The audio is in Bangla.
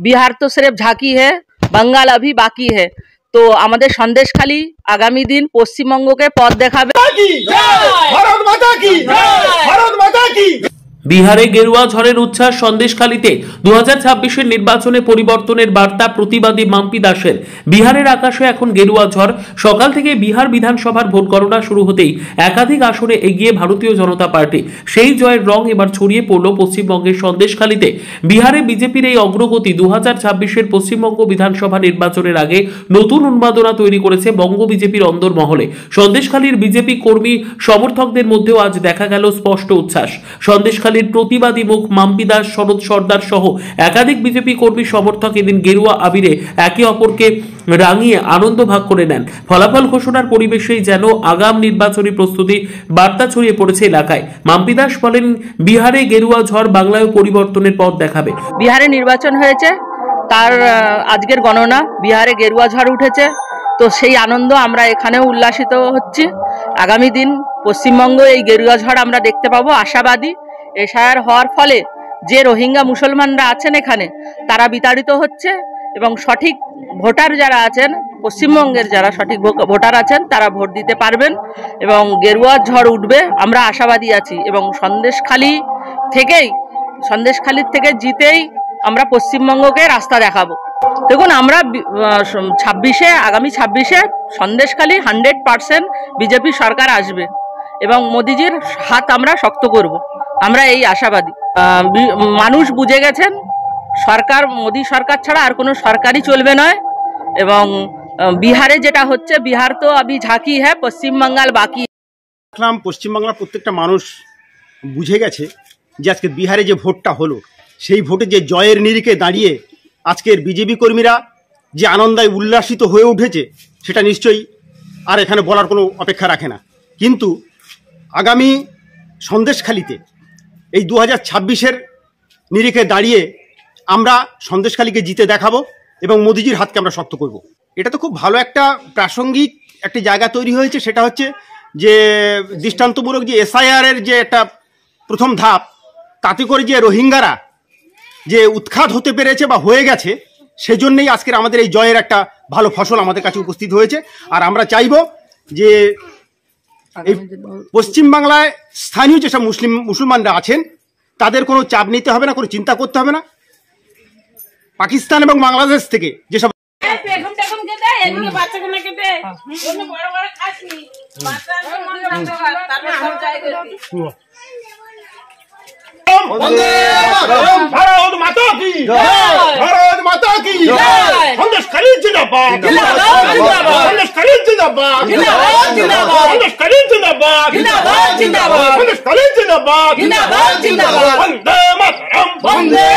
बिहार तो सिर्फ झांकी है, बंगाल अभी बाकी है। तो आमादेर सन्देशखाली आगामी दिन पश्चिमबंगके पथ देखाबे। भारत माता की, भारत माता की। बिहारे गेरुआ झड़ेर उच्छ्वास सन्देशखालीते 2026 निर्वाचने परिवर्तनेर बार्ता प्रतिबादी माम्पी दासेर। बिहारेर आकाशे एखन गेरुआ झड़। सकाल थेके बिहार विधानसभार भोट गणना शुरू होतेई एकाधिक आसने एगिए भारतीय जनता पार्टी। सेई जयेर रंग एबार छड़िए पड़ल पश्चिमबंगेर सन्देशखालीते। बिहारे बीजेपिर एई अग्रगति 2026 पश्चिमबंग विधानसभा निर्वाचनेर आगे नतून उन्मादना तैरि करेছে बंग बीजेपिर अन्तर्महले। सन्देशखालीर बीजेपी कर्मी समर्थकदेर मध्येও आज দেখা গেল स्पष्ट उच्छ्वास। सन्देशखाली प्रतिबादी मुख माम्पी दास, शरद सरदार सह एकाधिक बीजेपी कर्मी समर्थक एदिन गेरुआ आबिरे एके अपरके रांगिए आनंद भाग करे नेन। फलाफल घोषणार परिवेशेई जेन आगाम निर्वाचनी प्रस्तुति बार्ता छड़िए पड़ेছে एलाकाय। माम्पी दास बोलेन, बिहारे गेरुआ झड़ बांगलाय परिवर्तनेर पथ देखाबे। बिहारे निर्वाचन हयेছে, तार आजकेर गणना बिहारे गेरुआ झड़ उठेছে। तो সেই আনন্দ আমরা এখানেও উল্লাসিত হচ্ছি। আগামী দিন পশ্চিমবঙ্গ এই গেরুয়া ঝড় আমরা দেখতে পাবো। আশাবাদী এশায়ার হওয়ার ফলে যে রোহিঙ্গা মুসলমানরা আছেন এখানে তারা বিতাড়িত হচ্ছে এবং সঠিক ভোটার যারা আছেন পশ্চিমবঙ্গের যারা সঠিক ভোটার আছেন তারা ভোট দিতে পারবেন এবং গেরুয়া ঝড় উঠবে আমরা আশাবাদী আছি। এবং সন্দেশখালী থেকে জিতেই আমরা পশ্চিমবঙ্গকে রাস্তা দেখাবো। দেখুন আমরা আগামী 26-এ সন্দেশখালী 100% বিজেপি সরকার আসবে এবং মোদিজির হাত আমরা শক্ত করব। আমরা এই আশাবাদী। মানুষ বুঝে গেছেন সরকার মোদি সরকার ছাড়া আর কোনো সরকারই চলবে নয়। এবং বিহারে যেটা হচ্ছে, বিহার তো अभी झांकी है, পশ্চিম বাংলার বাকি। পশ্চিমবাংলার প্রত্যেকটা মানুষ বুঝে গেছে যে আজকে বিহারে যে ভোটটা হলো সেই ভোটে যে জয়ের নিরিখে দাঁড়িয়ে আজকের বিজেপি কর্মীরা যে আনন্দায় উল্লাসিত হয়ে উঠেছে সেটা নিশ্চয়ই আর এখানে বলার কোনো অপেক্ষা রাখে না। কিন্তু আগামী সন্দেশখালীতে এই 2026-এর নিরিখে দাঁড়িয়ে আমরা সন্দেশখালীকে জিতে দেখাবো এবং মোদিজির হাতকে আমরা শক্ত করব। এটা তো খুব ভালো একটা প্রাসঙ্গিক একটা জায়গা তৈরি হয়েছে। সেটা হচ্ছে যে দৃষ্টান্তমূলক যে এসআইআর-এর যে একটা প্রথম ধাপ, তাতে করে যে রোহিঙ্গারা যে উৎখাত হতে পেরেছে বা হয়ে গেছে, সেজন্যই আজকের আমাদের এই জয়ের একটা ভালো ফসল আমাদের কাছে উপস্থিত হয়েছে। আর আমরা চাইব যে এই পশ্চিমবাংলায় স্থানীয় যেসব মুসলমানরা আছেন তাদের কোনো চাপ নিতে হবে না, কোনো চিন্তা করতে হবে না। পাকিস্তান এবং বাংলাদেশ থেকে যেসব भारत माता की, भारत माता की, सन्देशखाली जिंदाबाद, सन्देशखाली जिंदाबाद, सन्देशखाली जिंदाबाद, सन्देशखाली जिंदाबाद, वंदे मातरम, वंदे